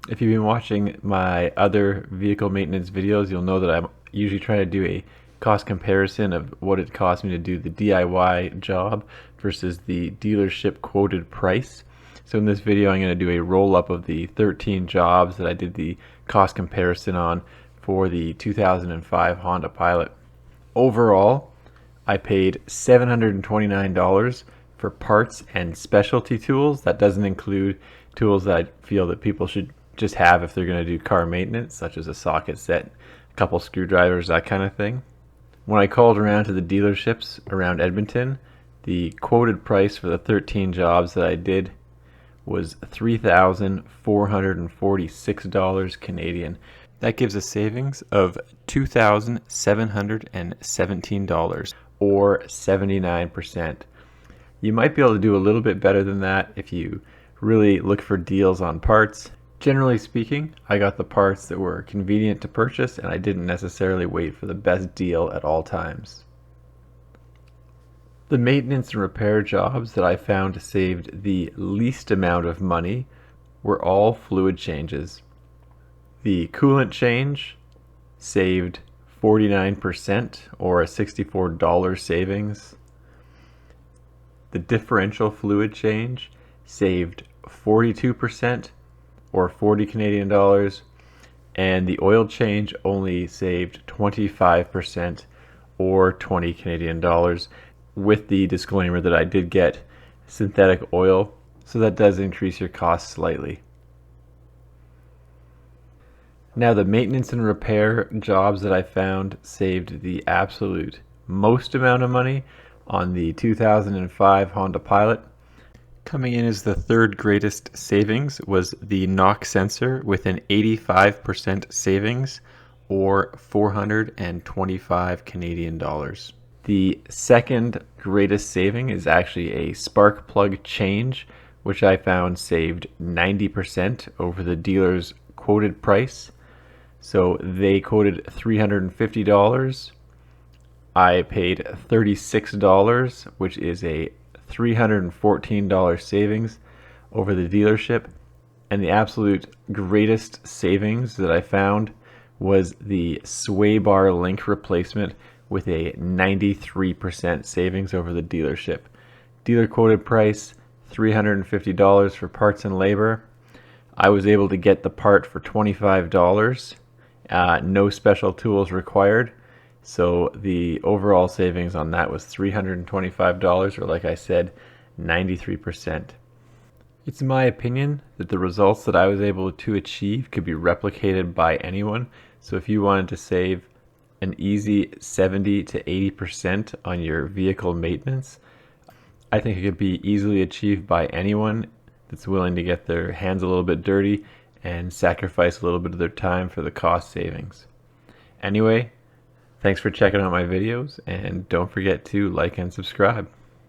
If you've been watching my other vehicle maintenance videos, you'll know that I'm usually trying to do a cost comparison of what it cost me to do the DIY job versus the dealership quoted price. So in this video, I'm going to do a roll-up of the 13 jobs that I did the cost comparison on for the 2005 Honda Pilot. Overall, I paid $729 for parts and specialty tools. That doesn't include tools that I feel that people should just have if they're going to do car maintenance, such as a socket set, a couple screwdrivers, that kind of thing. When I called around to the dealerships around Edmonton, the quoted price for the 13 jobs that I did was $3,446 Canadian. That gives a savings of $2,717 or 79%. You might be able to do a little bit better than that if you really look for deals on parts. Generally speaking, I got the parts that were convenient to purchase and I didn't necessarily wait for the best deal at all times. The maintenance and repair jobs that I found saved the least amount of money were all fluid changes. The coolant change saved 49% or a $64 savings. The differential fluid change saved 42% or 40 Canadian dollars, and the oil change only saved 25% or 20 Canadian dollars, with the disclaimer that I did get synthetic oil, so that does increase your costs slightly. Now, the maintenance and repair jobs that I found saved the absolute most amount of money on the 2005 Honda Pilot. Coming in as the third greatest savings was the knock sensor with an 85% savings or 425 Canadian dollars. The second greatest saving is actually a spark plug change, which I found saved 90% over the dealer's quoted price. So they quoted $350. I paid $36, which is a $314 savings over the dealership. And the absolute greatest savings that I found was the sway bar link replacement with a 93% savings over the dealership. Dealer quoted price $350 for parts and labor. I was able to get the part for $25. No special tools required. So the overall savings on that was $325, or like I said, 93%. It's my opinion that the results that I was able to achieve could be replicated by anyone. So if you wanted to save an easy 70 to 80% on your vehicle maintenance, I think it could be easily achieved by anyone that's willing to get their hands a little bit dirty and sacrifice a little bit of their time for the cost savings. Anyway, thanks for checking out my videos, and don't forget to like and subscribe.